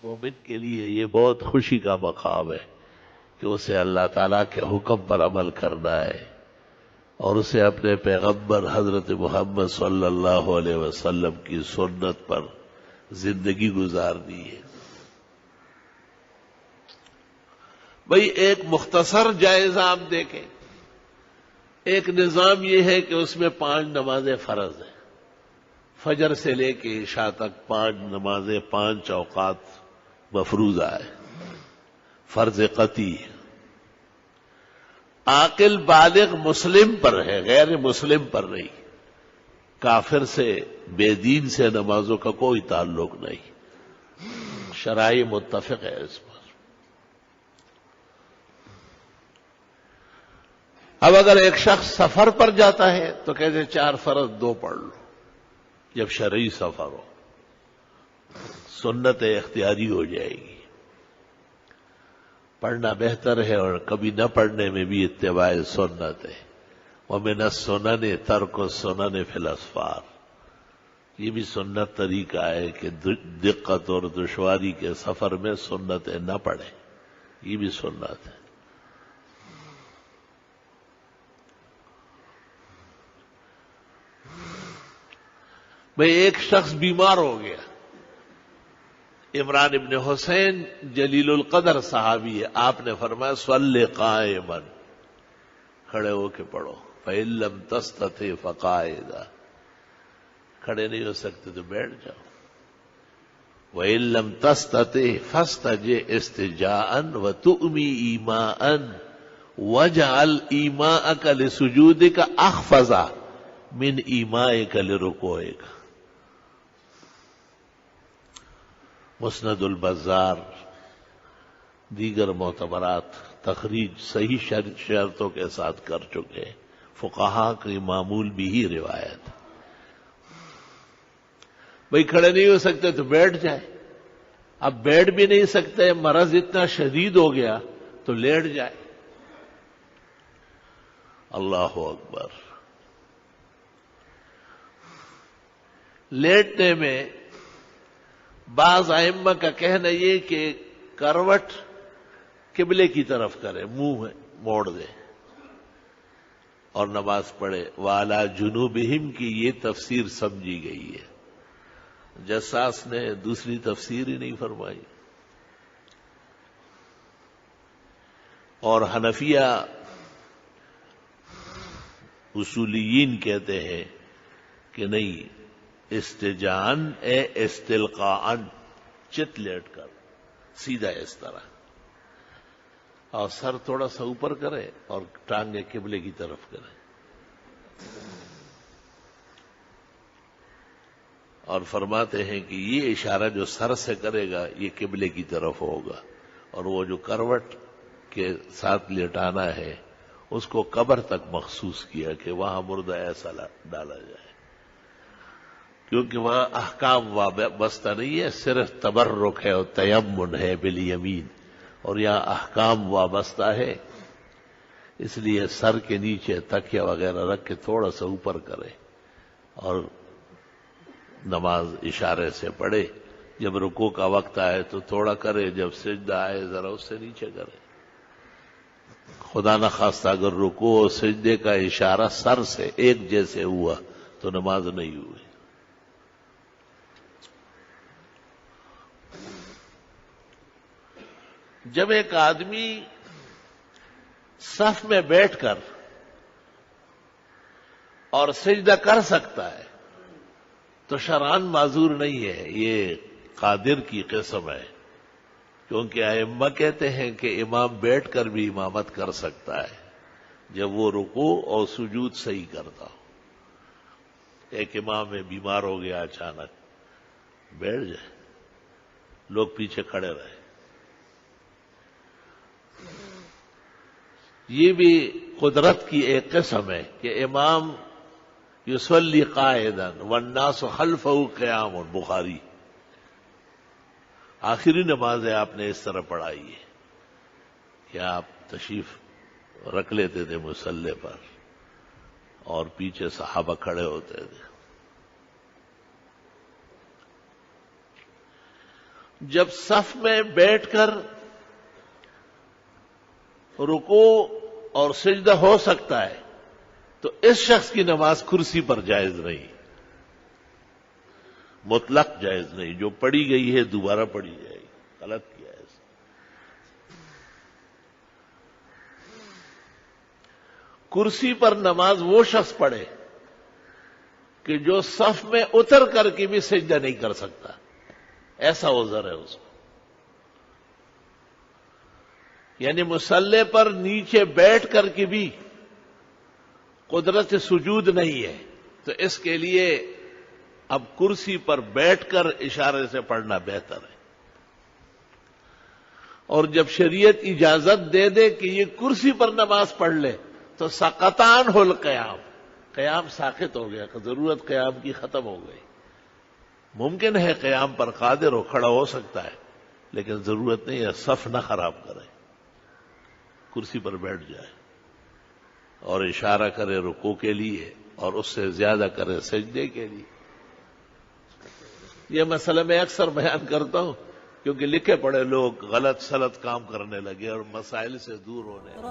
مومن کے لیے یہ بہت خوشی کا مقام ہے کہ اسے اللہ تعالیٰ کے حکم پر عمل کرنا ہے اور اسے اپنے پیغمبر حضرت محمد صلی اللہ علیہ وسلم کی سنت پر زندگی گزارنی ہے۔ بھئی ایک مختصر جائزہ آپ دیکھیں، ایک نظام یہ ہے کہ اس میں 5 نمازیں فرض ہیں، فجر سے لے کے عشاء تک 5 نمازیں 5 اوقات مفروضہ ہے، فرض قطعی ہے۔ عاقل بالغ مسلم پر ہے، غیر مسلم پر نہیں، کافر سے بے دین سے نمازوں کا کوئی تعلق نہیں، شرائع متفق ہے اس پر۔ اب اگر ایک شخص سفر پر جاتا ہے تو کہتے 4 فرض 2 پڑھ لو جب شرعی سفر ہو، سنت اختیاری ہو جائے گی، پڑھنا بہتر ہے اور کبھی نہ پڑھنے میں بھی اتباع سنت ہے۔ وَمِنَ السُّنَنِ تَرْكُ السُّنَنِ فِي الْأَسْفَارِ، یہ بھی سنت طریقہ ہے کہ دقت اور دشواری کے سفر میں سنتیں نہ پڑھیں، یہ بھی سنت ہے۔ بھئی ایک شخص بیمار ہو گیا، عمران ابن حسین جلیل القدر صحابی ہے، آپ نے فرمایا صلی قائما، کھڑے ہو کے پڑھو، فَإِن لَّمْ تَسْتَطِعْ فَقَاعِدًا، کھڑے نہیں ہو سکتے تو بیٹھ جاؤ، وَإِن لَّمْ تَسْتَطِعْ فَاسْتَجِعْ اسْتِجَاءً وَتُؤْمِي إِيمَاءً وَاجْعَلْ إِيمَاءَكَ لِسُجُودِكَ أَخْفَضَ مِنْ إِيمَائِكَ لِرُكُوعِكَ۔ مسند البزار دیگر معتبرات تخریج صحیح شرطوں کے ساتھ کر چکے، فقہا کی معمول بھی ہی روایت۔ بھئی کھڑے نہیں ہو سکتے تو بیٹھ جائے، اب بیٹھ بھی نہیں سکتے، مرض اتنا شدید ہو گیا تو لیٹ جائے۔ اللہ اکبر۔ لیٹنے میں بعض ائمہ کا کہنا یہ کہ کروٹ قبلے کی طرف کرے، منہ موڑ دے اور نماز پڑھے، وَعَلَى جُنُوبِهِمْ کی یہ تفسیر سمجھی گئی ہے، جساس نے دوسری تفسیر ہی نہیں فرمائی۔ اور حنفیہ اصولیین کہتے ہیں کہ نہیں، استجان اے استلقاءن، چت لیٹ کر سیدھا اس طرح، اور سر تھوڑا سا اوپر کرے اور ٹانگیں قبلے کی طرف کرے، اور فرماتے ہیں کہ یہ اشارہ جو سر سے کرے گا یہ قبلے کی طرف ہوگا، اور وہ جو کروٹ کے ساتھ لیٹانا ہے اس کو قبر تک مخصوص کیا کہ وہاں مردہ ایسا ڈالا جائے، کیونکہ وہاں احکام وابستہ نہیں ہے، صرف تبرک ہے اور تیمن ہے بالیمین، اور یہاں احکام وابستہ ہے، اس لیے سر کے نیچے تکیہ وغیرہ رکھ کے تھوڑا سا اوپر کرے اور نماز اشارے سے پڑھے، جب رکوع کا وقت آئے تو تھوڑا کرے، جب سجدہ آئے ذرا اس سے نیچے کرے۔ خدا نخواستہ اگر رکوع اور سجدے کا اشارہ سر سے ایک جیسے ہوا تو نماز نہیں ہوئی۔ جب ایک آدمی صف میں بیٹھ کر اور سجدہ کر سکتا ہے تو شرعاً معذور نہیں ہے، یہ قادر کی قسم ہے، کیونکہ ائمہ کہتے ہیں کہ امام بیٹھ کر بھی امامت کر سکتا ہے جب وہ رکوع اور سجود صحیح کرتا ہو۔ ایک امام بیمار ہو گیا، اچانک بیٹھ جائے، لوگ پیچھے کھڑے رہے، یہ بھی قدرت کی ایک قسم ہے کہ امام یصلی قاعدا والناس خلفہ قیام، بخاری، آخری نماز ہے آپ نے اس طرح پڑھائی ہے کہ آپ تشریف رکھ لیتے تھے مصلی پر اور پیچھے صحابہ کھڑے ہوتے تھے۔ جب صف میں بیٹھ کر رکوع اور سجدہ ہو سکتا ہے تو اس شخص کی نماز کرسی پر جائز نہیں، مطلق جائز نہیں، جو پڑھی گئی ہے دوبارہ پڑھی جائے گی، غلط کیا ہے اس نے۔ کرسی پر نماز وہ شخص پڑھے کہ جو صف میں اتر کر کے بھی سجدہ نہیں کر سکتا، ایسا عذر ہے اس کو، یعنی مصلی پر نیچے بیٹھ کر کے بھی قدرت سجود نہیں ہے، تو اس کے لیے اب کرسی پر بیٹھ کر اشارے سے پڑھنا بہتر ہے۔ اور جب شریعت اجازت دے دے کہ یہ کرسی پر نماز پڑھ لے تو سقط عنہ القیام، قیام ساقط ہو گیا، ضرورت قیام کی ختم ہو گئی۔ ممکن ہے قیام پر قادر ہو، کھڑا ہو سکتا ہے، لیکن ضرورت نہیں ہے، صف نہ خراب کرے، کرسی پر بیٹھ جائے اور اشارہ کرے رکوع کے لیے اور اس سے زیادہ کرے سجدے کے لیے۔ یہ مسئلہ میں اکثر بیان کرتا ہوں کیونکہ لکھے پڑے لوگ غلط سلط کام کرنے لگے اور مسائل سے دور ہونے لگے۔